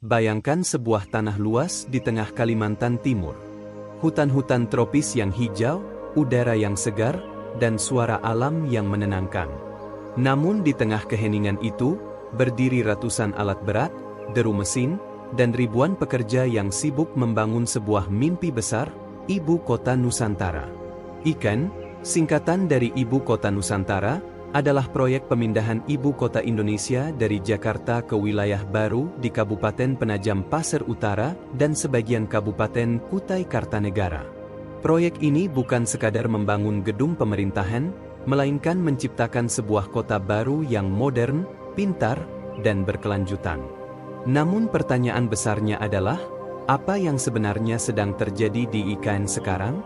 Bayangkan sebuah tanah luas di tengah Kalimantan Timur. Hutan-hutan tropis yang hijau, udara yang segar, dan suara alam yang menenangkan. Namun di tengah keheningan itu, berdiri ratusan alat berat, deru mesin, dan ribuan pekerja yang sibuk membangun sebuah mimpi besar, Ibu Kota Nusantara. IKN, singkatan dari Ibu Kota Nusantara, adalah proyek pemindahan Ibu Kota Indonesia dari Jakarta ke wilayah baru di Kabupaten Penajam Pasir Utara dan sebagian Kabupaten Kutai Kartanegara. Proyek ini bukan sekadar membangun gedung pemerintahan, melainkan menciptakan sebuah kota baru yang modern, pintar, dan berkelanjutan. Namun pertanyaan besarnya adalah, apa yang sebenarnya sedang terjadi di IKN sekarang?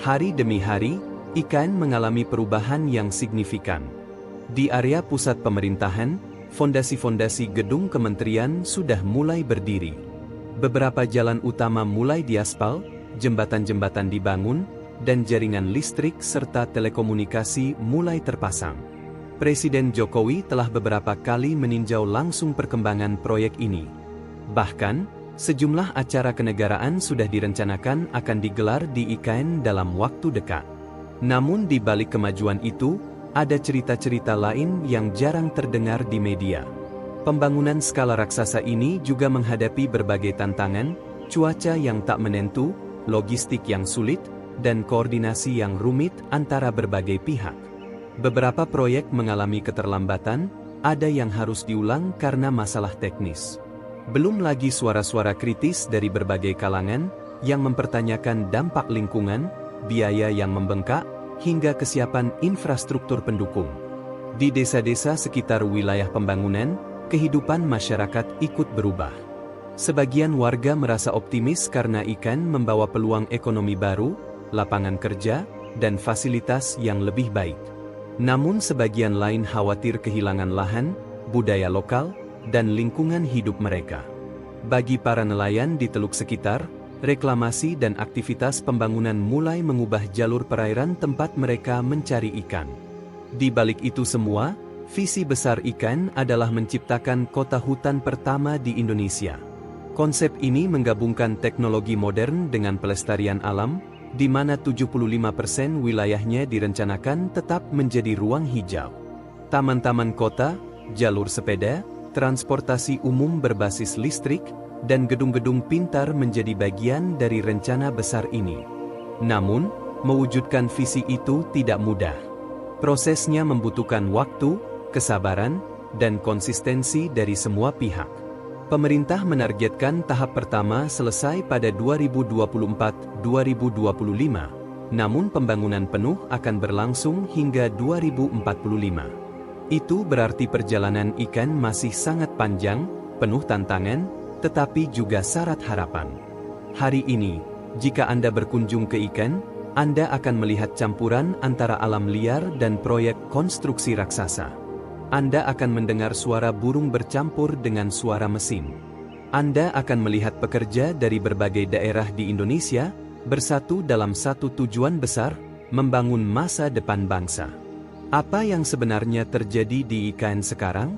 Hari demi hari, IKN mengalami perubahan yang signifikan. Di area pusat pemerintahan, fondasi-fondasi gedung kementerian sudah mulai berdiri. Beberapa jalan utama mulai diaspal, jembatan-jembatan dibangun, dan jaringan listrik serta telekomunikasi mulai terpasang. Presiden Jokowi telah beberapa kali meninjau langsung perkembangan proyek ini. Bahkan, sejumlah acara kenegaraan sudah direncanakan akan digelar di IKN dalam waktu dekat. Namun di balik kemajuan itu, ada cerita-cerita lain yang jarang terdengar di media. Pembangunan skala raksasa ini juga menghadapi berbagai tantangan, cuaca yang tak menentu, logistik yang sulit, dan koordinasi yang rumit antara berbagai pihak. Beberapa proyek mengalami keterlambatan, ada yang harus diulang karena masalah teknis. Belum lagi suara-suara kritis dari berbagai kalangan yang mempertanyakan dampak lingkungan, biaya yang membengkak, hingga kesiapan infrastruktur pendukung. Di desa-desa sekitar wilayah pembangunan, kehidupan masyarakat ikut berubah. Sebagian warga merasa optimis karena IKN membawa peluang ekonomi baru, lapangan kerja, dan fasilitas yang lebih baik. Namun sebagian lain khawatir kehilangan lahan, budaya lokal, dan lingkungan hidup mereka. Bagi para nelayan di teluk sekitar, reklamasi dan aktivitas pembangunan mulai mengubah jalur perairan tempat mereka mencari ikan. Di balik itu semua, visi besar IKN adalah menciptakan kota hutan pertama di Indonesia. Konsep ini menggabungkan teknologi modern dengan pelestarian alam, di mana 75% wilayahnya direncanakan tetap menjadi ruang hijau. Taman-taman kota, jalur sepeda, transportasi umum berbasis listrik, dan gedung-gedung pintar menjadi bagian dari rencana besar ini. Namun, mewujudkan visi itu tidak mudah. Prosesnya membutuhkan waktu, kesabaran, dan konsistensi dari semua pihak. Pemerintah menargetkan tahap pertama selesai pada 2024-2025, namun pembangunan penuh akan berlangsung hingga 2045. Itu berarti perjalanan IKN masih sangat panjang, penuh tantangan, tetapi juga syarat harapan. Hari ini, jika Anda berkunjung ke IKN, Anda akan melihat campuran antara alam liar dan proyek konstruksi raksasa. Anda akan mendengar suara burung bercampur dengan suara mesin. Anda akan melihat pekerja dari berbagai daerah di Indonesia, bersatu dalam satu tujuan besar, membangun masa depan bangsa. Apa yang sebenarnya terjadi di IKN sekarang?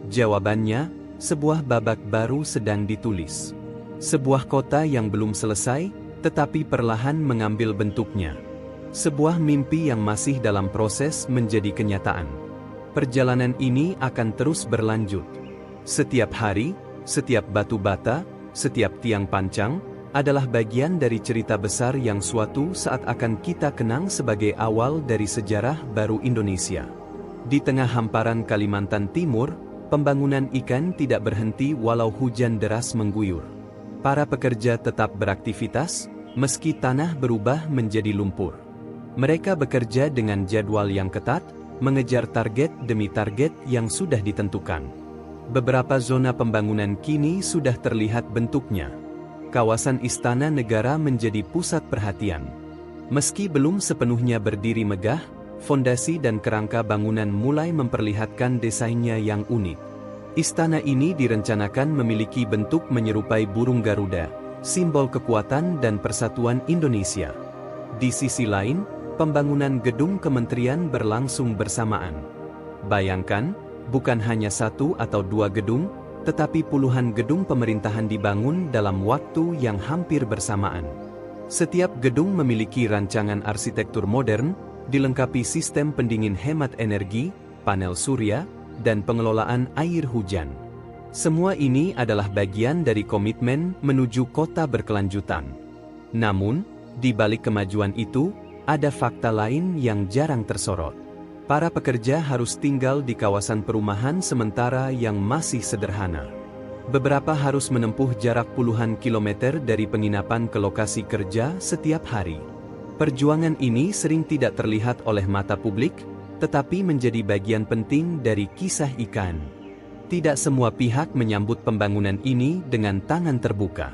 Jawabannya, sebuah babak baru sedang ditulis. Sebuah kota yang belum selesai, tetapi perlahan mengambil bentuknya. Sebuah mimpi yang masih dalam proses menjadi kenyataan. Perjalanan ini akan terus berlanjut. Setiap hari, setiap batu bata, setiap tiang pancang, adalah bagian dari cerita besar yang suatu saat akan kita kenang sebagai awal dari sejarah baru Indonesia. Di tengah hamparan Kalimantan Timur, pembangunan IKN tidak berhenti walau hujan deras mengguyur. Para pekerja tetap beraktivitas, meski tanah berubah menjadi lumpur. Mereka bekerja dengan jadwal yang ketat, mengejar target demi target yang sudah ditentukan. Beberapa zona pembangunan kini sudah terlihat bentuknya. Kawasan Istana Negara menjadi pusat perhatian. Meski belum sepenuhnya berdiri megah, fondasi dan kerangka bangunan mulai memperlihatkan desainnya yang unik. Istana ini direncanakan memiliki bentuk menyerupai burung Garuda, simbol kekuatan dan persatuan Indonesia. Di sisi lain, pembangunan gedung kementerian berlangsung bersamaan. Bayangkan, bukan hanya satu atau dua gedung, tetapi puluhan gedung pemerintahan dibangun dalam waktu yang hampir bersamaan. Setiap gedung memiliki rancangan arsitektur modern, dilengkapi sistem pendingin hemat energi, panel surya, dan pengelolaan air hujan. Semua ini adalah bagian dari komitmen menuju kota berkelanjutan. Namun, di balik kemajuan itu, ada fakta lain yang jarang tersorot. Para pekerja harus tinggal di kawasan perumahan sementara yang masih sederhana. Beberapa harus menempuh jarak puluhan kilometer dari penginapan ke lokasi kerja setiap hari. Perjuangan ini sering tidak terlihat oleh mata publik, tetapi menjadi bagian penting dari kisah IKN. Tidak semua pihak menyambut pembangunan ini dengan tangan terbuka.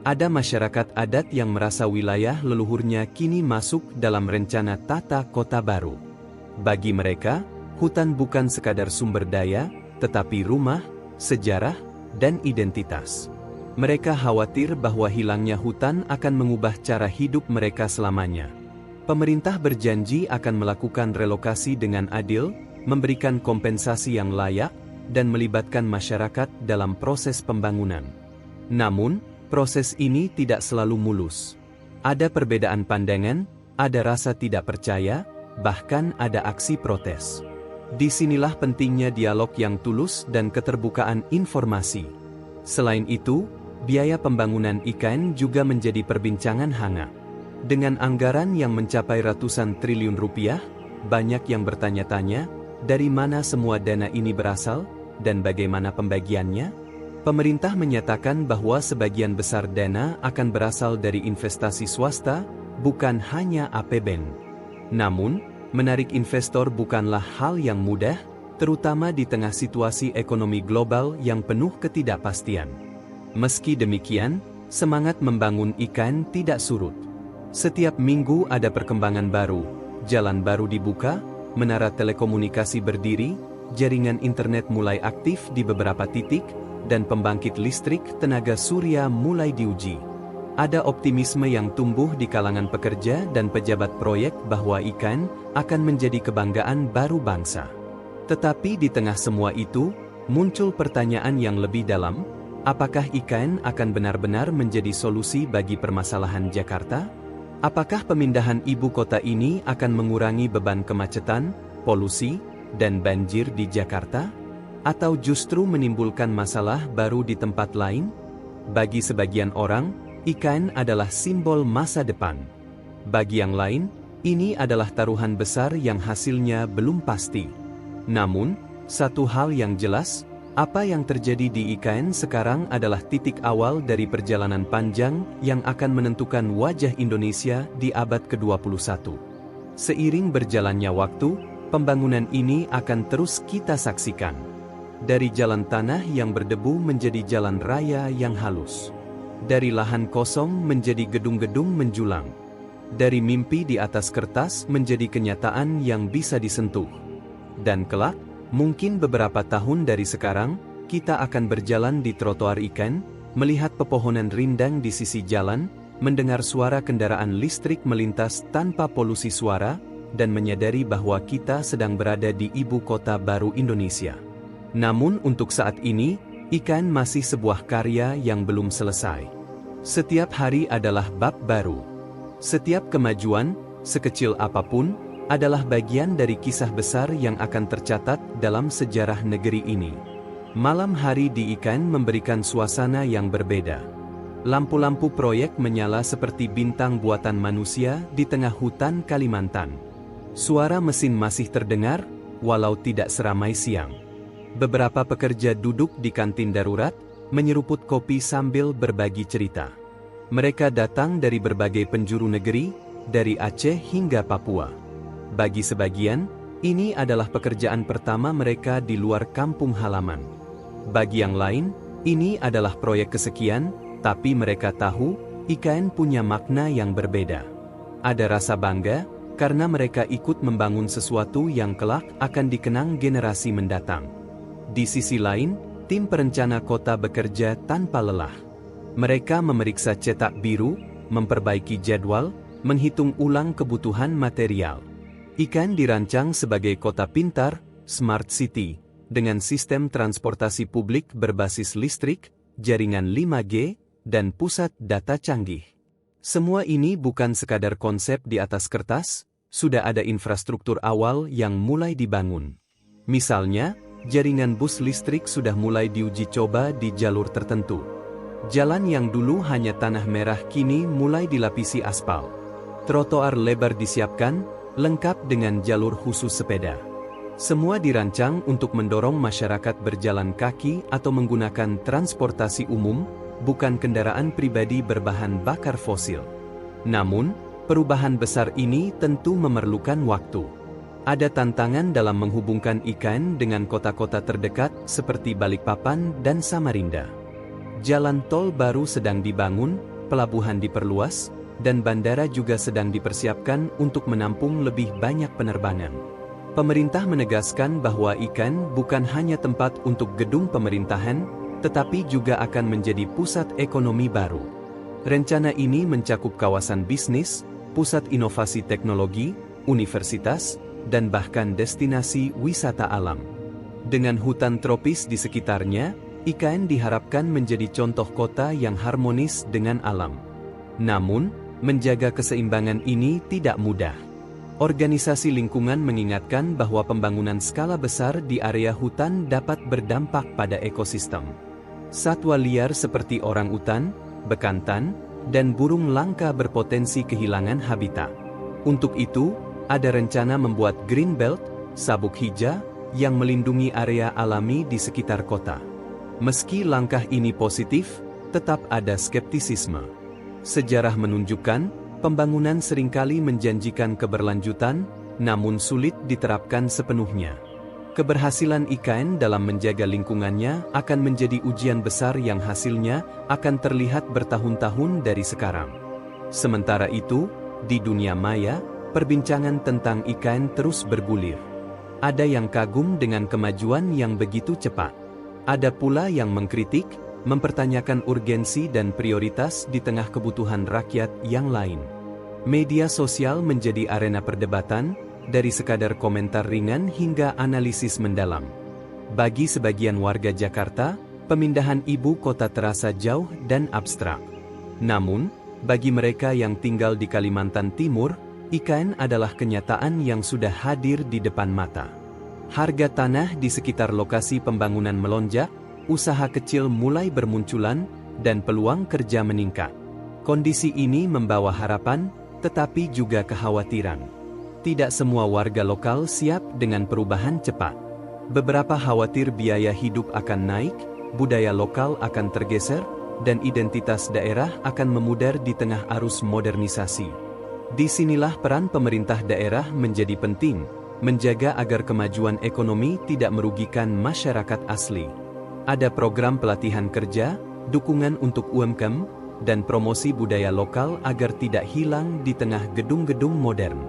Ada masyarakat adat yang merasa wilayah leluhurnya kini masuk dalam rencana tata kota baru. Bagi mereka, hutan bukan sekadar sumber daya, tetapi rumah, sejarah, dan identitas. Mereka khawatir bahwa hilangnya hutan akan mengubah cara hidup mereka selamanya. Pemerintah berjanji akan melakukan relokasi dengan adil, memberikan kompensasi yang layak, dan melibatkan masyarakat dalam proses pembangunan. Namun, proses ini tidak selalu mulus. Ada perbedaan pandangan, ada rasa tidak percaya, bahkan ada aksi protes. Disinilah pentingnya dialog yang tulus dan keterbukaan informasi. Selain itu, biaya pembangunan IKN juga menjadi perbincangan hangat. Dengan anggaran yang mencapai ratusan triliun rupiah, banyak yang bertanya-tanya, dari mana semua dana ini berasal, dan bagaimana pembagiannya? Pemerintah menyatakan bahwa sebagian besar dana akan berasal dari investasi swasta, bukan hanya APBN. Namun, menarik investor bukanlah hal yang mudah, terutama di tengah situasi ekonomi global yang penuh ketidakpastian. Meski demikian, semangat membangun IKN tidak surut. Setiap minggu ada perkembangan baru, jalan baru dibuka, menara telekomunikasi berdiri, jaringan internet mulai aktif di beberapa titik, dan pembangkit listrik tenaga surya mulai diuji. Ada optimisme yang tumbuh di kalangan pekerja dan pejabat proyek bahwa IKN akan menjadi kebanggaan baru bangsa. Tetapi di tengah semua itu, muncul pertanyaan yang lebih dalam, apakah IKN akan benar-benar menjadi solusi bagi permasalahan Jakarta? Apakah pemindahan ibu kota ini akan mengurangi beban kemacetan, polusi, dan banjir di Jakarta? Atau justru menimbulkan masalah baru di tempat lain? Bagi sebagian orang, IKN adalah simbol masa depan. Bagi yang lain, ini adalah taruhan besar yang hasilnya belum pasti. Namun, satu hal yang jelas, apa yang terjadi di IKN sekarang adalah titik awal dari perjalanan panjang yang akan menentukan wajah Indonesia di abad ke-21. Seiring berjalannya waktu, pembangunan ini akan terus kita saksikan. Dari jalan tanah yang berdebu menjadi jalan raya yang halus. Dari lahan kosong menjadi gedung-gedung menjulang. Dari mimpi di atas kertas menjadi kenyataan yang bisa disentuh. Dan kelak, mungkin beberapa tahun dari sekarang, kita akan berjalan di trotoar IKN, melihat pepohonan rindang di sisi jalan, mendengar suara kendaraan listrik melintas tanpa polusi suara, dan menyadari bahwa kita sedang berada di ibu kota baru Indonesia. Namun untuk saat ini, IKN masih sebuah karya yang belum selesai. Setiap hari adalah bab baru. Setiap kemajuan, sekecil apapun, adalah bagian dari kisah besar yang akan tercatat dalam sejarah negeri ini. Malam hari di IKN memberikan suasana yang berbeda. Lampu-lampu proyek menyala seperti bintang buatan manusia di tengah hutan Kalimantan. Suara mesin masih terdengar, walau tidak seramai siang. Beberapa pekerja duduk di kantin darurat, menyeruput kopi sambil berbagi cerita. Mereka datang dari berbagai penjuru negeri, dari Aceh hingga Papua. Bagi sebagian, ini adalah pekerjaan pertama mereka di luar kampung halaman. Bagi yang lain, ini adalah proyek kesekian, tapi mereka tahu, IKN punya makna yang berbeda. Ada rasa bangga, karena mereka ikut membangun sesuatu yang kelak akan dikenang generasi mendatang. Di sisi lain, tim perencana kota bekerja tanpa lelah. Mereka memeriksa cetak biru, memperbaiki jadwal, menghitung ulang kebutuhan material. IKN dirancang sebagai kota pintar, smart city, dengan sistem transportasi publik berbasis listrik, jaringan 5G, dan pusat data canggih. Semua ini bukan sekadar konsep di atas kertas, sudah ada infrastruktur awal yang mulai dibangun. Misalnya, jaringan bus listrik sudah mulai diuji coba di jalur tertentu. Jalan yang dulu hanya tanah merah kini mulai dilapisi aspal. Trotoar lebar disiapkan, lengkap dengan jalur khusus sepeda. Semua dirancang untuk mendorong masyarakat berjalan kaki atau menggunakan transportasi umum, bukan kendaraan pribadi berbahan bakar fosil. Namun, perubahan besar ini tentu memerlukan waktu. Ada tantangan dalam menghubungkan IKN dengan kota-kota terdekat seperti Balikpapan dan Samarinda. Jalan tol baru sedang dibangun, pelabuhan diperluas, dan bandara juga sedang dipersiapkan untuk menampung lebih banyak penerbangan. Pemerintah menegaskan bahwa IKN bukan hanya tempat untuk gedung pemerintahan, tetapi juga akan menjadi pusat ekonomi baru. Rencana ini mencakup kawasan bisnis, pusat inovasi teknologi, universitas, dan bahkan destinasi wisata alam. Dengan hutan tropis di sekitarnya, IKN diharapkan menjadi contoh kota yang harmonis dengan alam. Namun, menjaga keseimbangan ini tidak mudah. Organisasi lingkungan mengingatkan bahwa pembangunan skala besar di area hutan dapat berdampak pada ekosistem. Satwa liar seperti orangutan, bekantan, dan burung langka berpotensi kehilangan habitat. Untuk itu, ada rencana membuat green belt, sabuk hijau, yang melindungi area alami di sekitar kota. Meski langkah ini positif, tetap ada skeptisisme. Sejarah menunjukkan, pembangunan seringkali menjanjikan keberlanjutan, namun sulit diterapkan sepenuhnya. Keberhasilan IKN dalam menjaga lingkungannya akan menjadi ujian besar yang hasilnya akan terlihat bertahun-tahun dari sekarang. Sementara itu, di dunia maya, perbincangan tentang IKN terus bergulir. Ada yang kagum dengan kemajuan yang begitu cepat. Ada pula yang mengkritik, mempertanyakan urgensi dan prioritas di tengah kebutuhan rakyat yang lain. Media sosial menjadi arena perdebatan, dari sekadar komentar ringan hingga analisis mendalam. Bagi sebagian warga Jakarta, pemindahan ibu kota terasa jauh dan abstrak. Namun, bagi mereka yang tinggal di Kalimantan Timur, IKN adalah kenyataan yang sudah hadir di depan mata. Harga tanah di sekitar lokasi pembangunan melonjak, usaha kecil mulai bermunculan, dan peluang kerja meningkat. Kondisi ini membawa harapan, tetapi juga kekhawatiran. Tidak semua warga lokal siap dengan perubahan cepat. Beberapa khawatir biaya hidup akan naik, budaya lokal akan tergeser, dan identitas daerah akan memudar di tengah arus modernisasi. Disinilah peran pemerintah daerah menjadi penting, menjaga agar kemajuan ekonomi tidak merugikan masyarakat asli. Ada program pelatihan kerja, dukungan untuk UMKM, dan promosi budaya lokal agar tidak hilang di tengah gedung-gedung modern.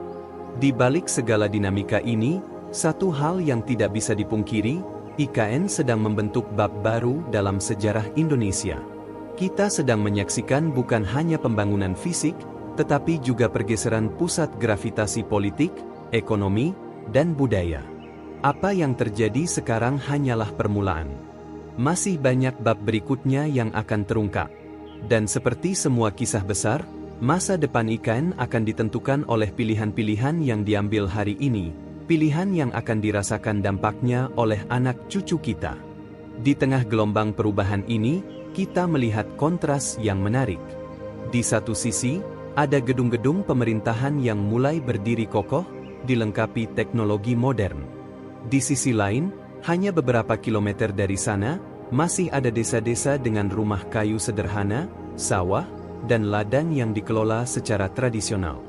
Di balik segala dinamika ini, satu hal yang tidak bisa dipungkiri, IKN sedang membentuk bab baru dalam sejarah Indonesia. Kita sedang menyaksikan bukan hanya pembangunan fisik, tetapi juga pergeseran pusat gravitasi politik, ekonomi, dan budaya. Apa yang terjadi sekarang hanyalah permulaan. Masih banyak bab berikutnya yang akan terungkap. Dan seperti semua kisah besar, masa depan IKN akan ditentukan oleh pilihan-pilihan yang diambil hari ini, pilihan yang akan dirasakan dampaknya oleh anak cucu kita. Di tengah gelombang perubahan ini, kita melihat kontras yang menarik. Di satu sisi, ada gedung-gedung pemerintahan yang mulai berdiri kokoh, dilengkapi teknologi modern. Di sisi lain, hanya beberapa kilometer dari sana, masih ada desa-desa dengan rumah kayu sederhana, sawah, dan ladang yang dikelola secara tradisional.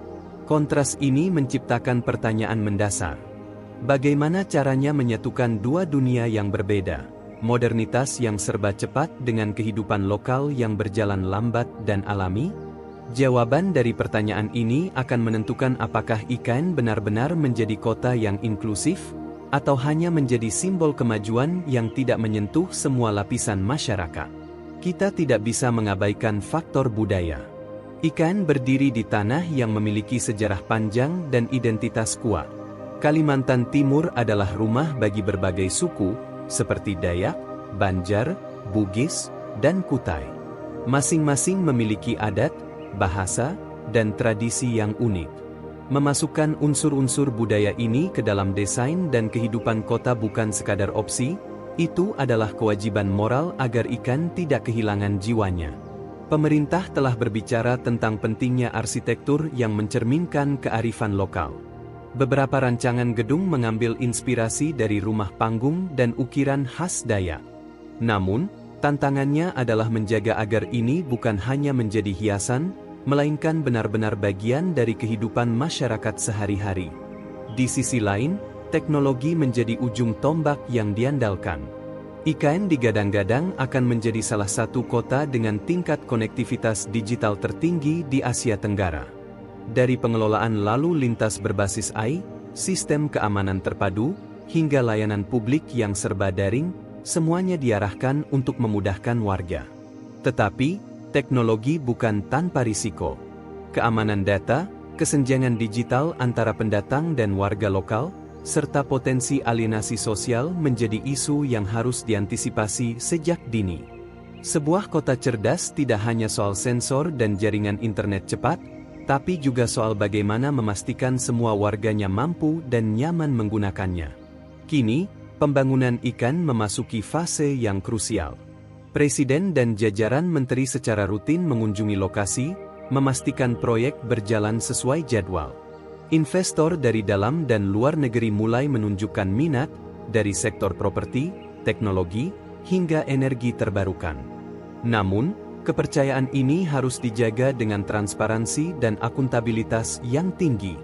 Kontras ini menciptakan pertanyaan mendasar. Bagaimana caranya menyatukan dua dunia yang berbeda? Modernitas yang serba cepat dengan kehidupan lokal yang berjalan lambat dan alami? Jawaban dari pertanyaan ini akan menentukan apakah IKN benar-benar menjadi kota yang inklusif, atau hanya menjadi simbol kemajuan yang tidak menyentuh semua lapisan masyarakat. Kita tidak bisa mengabaikan faktor budaya. IKN berdiri di tanah yang memiliki sejarah panjang dan identitas kuat. Kalimantan Timur adalah rumah bagi berbagai suku, seperti Dayak, Banjar, Bugis, dan Kutai. Masing-masing memiliki adat, bahasa, dan tradisi yang unik. Memasukkan unsur-unsur budaya ini ke dalam desain dan kehidupan kota bukan sekadar opsi, itu adalah kewajiban moral agar ikan tidak kehilangan jiwanya. Pemerintah telah berbicara tentang pentingnya arsitektur yang mencerminkan kearifan lokal. Beberapa rancangan gedung mengambil inspirasi dari rumah panggung dan ukiran khas Dayak. Namun, tantangannya adalah menjaga agar ini bukan hanya menjadi hiasan, melainkan benar-benar bagian dari kehidupan masyarakat sehari-hari. Di sisi lain, teknologi menjadi ujung tombak yang diandalkan. IKN digadang-gadang akan menjadi salah satu kota dengan tingkat konektivitas digital tertinggi di Asia Tenggara. Dari pengelolaan lalu lintas berbasis AI, sistem keamanan terpadu, hingga layanan publik yang serba daring, semuanya diarahkan untuk memudahkan warga. Tetapi, teknologi bukan tanpa risiko. Keamanan data, kesenjangan digital antara pendatang dan warga lokal, serta potensi alienasi sosial menjadi isu yang harus diantisipasi sejak dini. Sebuah kota cerdas tidak hanya soal sensor dan jaringan internet cepat, tapi juga soal bagaimana memastikan semua warganya mampu dan nyaman menggunakannya. Kini, pembangunan IKN memasuki fase yang krusial. Presiden dan jajaran menteri secara rutin mengunjungi lokasi, memastikan proyek berjalan sesuai jadwal. Investor dari dalam dan luar negeri mulai menunjukkan minat, dari sektor properti, teknologi, hingga energi terbarukan. Namun, kepercayaan ini harus dijaga dengan transparansi dan akuntabilitas yang tinggi.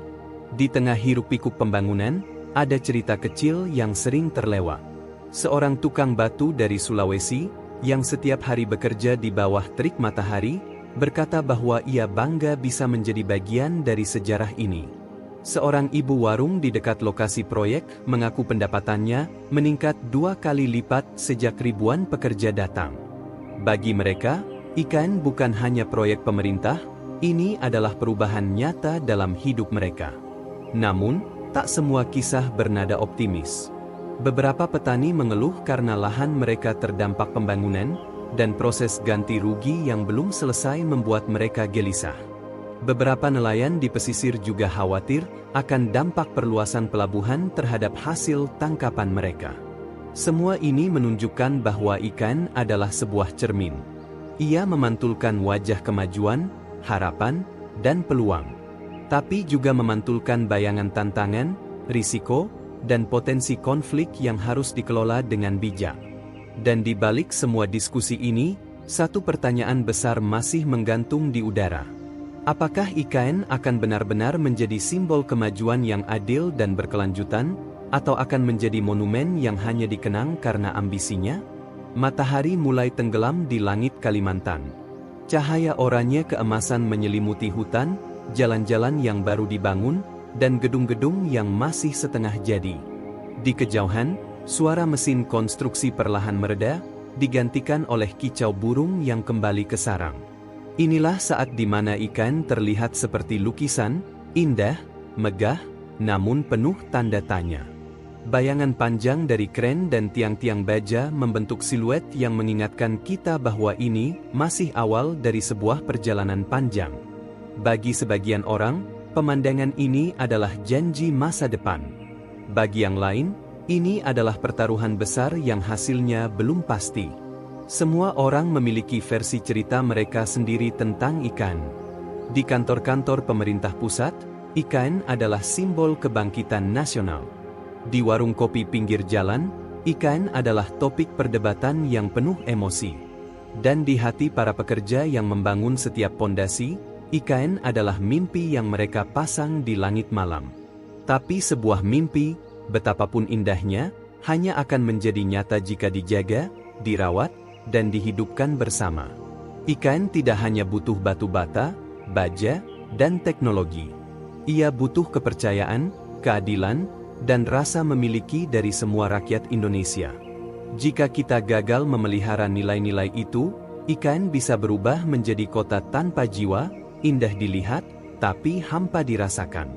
Di tengah hiruk-pikuk pembangunan, ada cerita kecil yang sering terlewat. Seorang tukang batu dari Sulawesi, yang setiap hari bekerja di bawah terik matahari, berkata bahwa ia bangga bisa menjadi bagian dari sejarah ini. Seorang ibu warung di dekat lokasi proyek mengaku pendapatannya meningkat 2 kali lipat sejak ribuan pekerja datang. Bagi mereka, IKN bukan hanya proyek pemerintah, ini adalah perubahan nyata dalam hidup mereka. Namun, tak semua kisah bernada optimis. Beberapa petani mengeluh karena lahan mereka terdampak pembangunan, dan proses ganti rugi yang belum selesai membuat mereka gelisah. Beberapa nelayan di pesisir juga khawatir akan dampak perluasan pelabuhan terhadap hasil tangkapan mereka. Semua ini menunjukkan bahwa IKN adalah sebuah cermin. Ia memantulkan wajah kemajuan, harapan, dan peluang. Tapi juga memantulkan bayangan tantangan, risiko, dan potensi konflik yang harus dikelola dengan bijak. Dan di balik semua diskusi ini, satu pertanyaan besar masih menggantung di udara. Apakah IKN akan benar-benar menjadi simbol kemajuan yang adil dan berkelanjutan, atau akan menjadi monumen yang hanya dikenang karena ambisinya? Matahari mulai tenggelam di langit Kalimantan. Cahaya oranye keemasan menyelimuti hutan, jalan-jalan yang baru dibangun, dan gedung-gedung yang masih setengah jadi. Di kejauhan, suara mesin konstruksi perlahan mereda, digantikan oleh kicau burung yang kembali ke sarang. Inilah saat di mana IKN terlihat seperti lukisan, indah, megah, namun penuh tanda tanya. Bayangan panjang dari kren dan tiang-tiang baja membentuk siluet yang mengingatkan kita bahwa ini masih awal dari sebuah perjalanan panjang. Bagi sebagian orang, pemandangan ini adalah janji masa depan. Bagi yang lain, ini adalah pertaruhan besar yang hasilnya belum pasti. Semua orang memiliki versi cerita mereka sendiri tentang IKN. Di kantor-kantor pemerintah pusat, IKN adalah simbol kebangkitan nasional. Di warung kopi pinggir jalan, IKN adalah topik perdebatan yang penuh emosi. Dan di hati para pekerja yang membangun setiap pondasi, IKN adalah mimpi yang mereka pasang di langit malam. Tapi sebuah mimpi, betapapun indahnya, hanya akan menjadi nyata jika dijaga, dirawat, dan dihidupkan bersama. IKN tidak hanya butuh batu bata, baja, dan teknologi. Ia butuh kepercayaan, keadilan, dan rasa memiliki dari semua rakyat Indonesia. Jika kita gagal memelihara nilai-nilai itu, IKN bisa berubah menjadi kota tanpa jiwa, indah dilihat, tapi hampa dirasakan.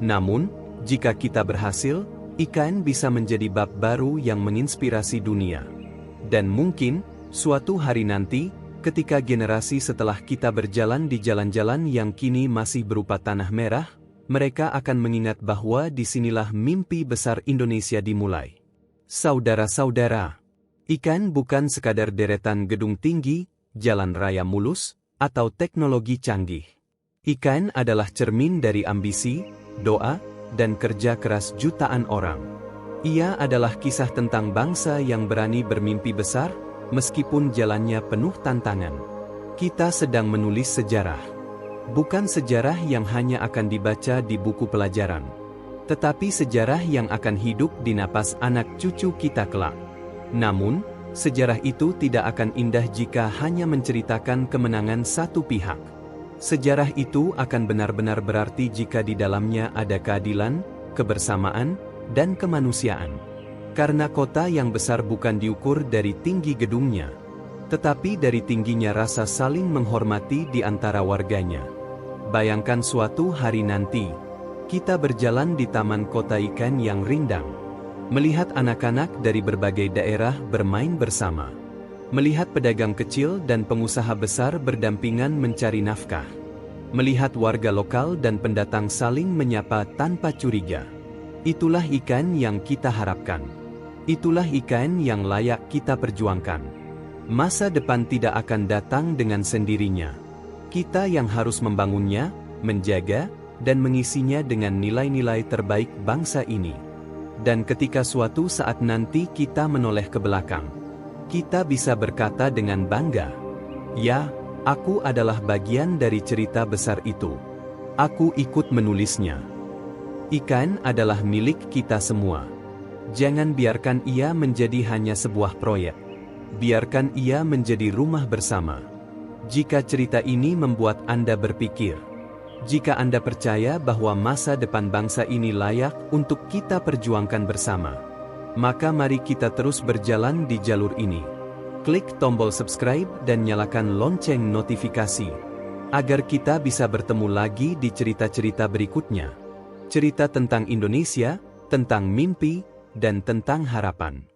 Namun, jika kita berhasil, IKN bisa menjadi bab baru yang menginspirasi dunia. Dan mungkin, suatu hari nanti, ketika generasi setelah kita berjalan di jalan-jalan yang kini masih berupa tanah merah, mereka akan mengingat bahwa disinilah mimpi besar Indonesia dimulai. Saudara-saudara, IKN bukan sekadar deretan gedung tinggi, jalan raya mulus, atau teknologi canggih. IKN adalah cermin dari ambisi, doa, dan kerja keras jutaan orang. Ia adalah kisah tentang bangsa yang berani bermimpi besar, meskipun jalannya penuh tantangan. Kita sedang menulis sejarah. Bukan sejarah yang hanya akan dibaca di buku pelajaran, tetapi sejarah yang akan hidup di napas anak cucu kita kelak. Namun, sejarah itu tidak akan indah jika hanya menceritakan kemenangan satu pihak. Sejarah itu akan benar-benar berarti jika di dalamnya ada keadilan, kebersamaan, dan kemanusiaan. Karena kota yang besar bukan diukur dari tinggi gedungnya, tetapi dari tingginya rasa saling menghormati di antara warganya. Bayangkan suatu hari nanti, kita berjalan di taman kota IKN yang rindang, melihat anak-anak dari berbagai daerah bermain bersama. Melihat pedagang kecil dan pengusaha besar berdampingan mencari nafkah. Melihat warga lokal dan pendatang saling menyapa tanpa curiga. Itulah IKN yang kita harapkan. Itulah IKN yang layak kita perjuangkan. Masa depan tidak akan datang dengan sendirinya. Kita yang harus membangunnya, menjaga, dan mengisinya dengan nilai-nilai terbaik bangsa ini. Dan ketika suatu saat nanti kita menoleh ke belakang, kita bisa berkata dengan bangga, "Ya, aku adalah bagian dari cerita besar itu. Aku ikut menulisnya." IKN adalah milik kita semua. Jangan biarkan ia menjadi hanya sebuah proyek. Biarkan ia menjadi rumah bersama. Jika cerita ini membuat Anda berpikir, jika Anda percaya bahwa masa depan bangsa ini layak untuk kita perjuangkan bersama, maka mari kita terus berjalan di jalur ini. Klik tombol subscribe dan nyalakan lonceng notifikasi, agar kita bisa bertemu lagi di cerita-cerita berikutnya. Cerita tentang Indonesia, tentang mimpi, dan tentang harapan.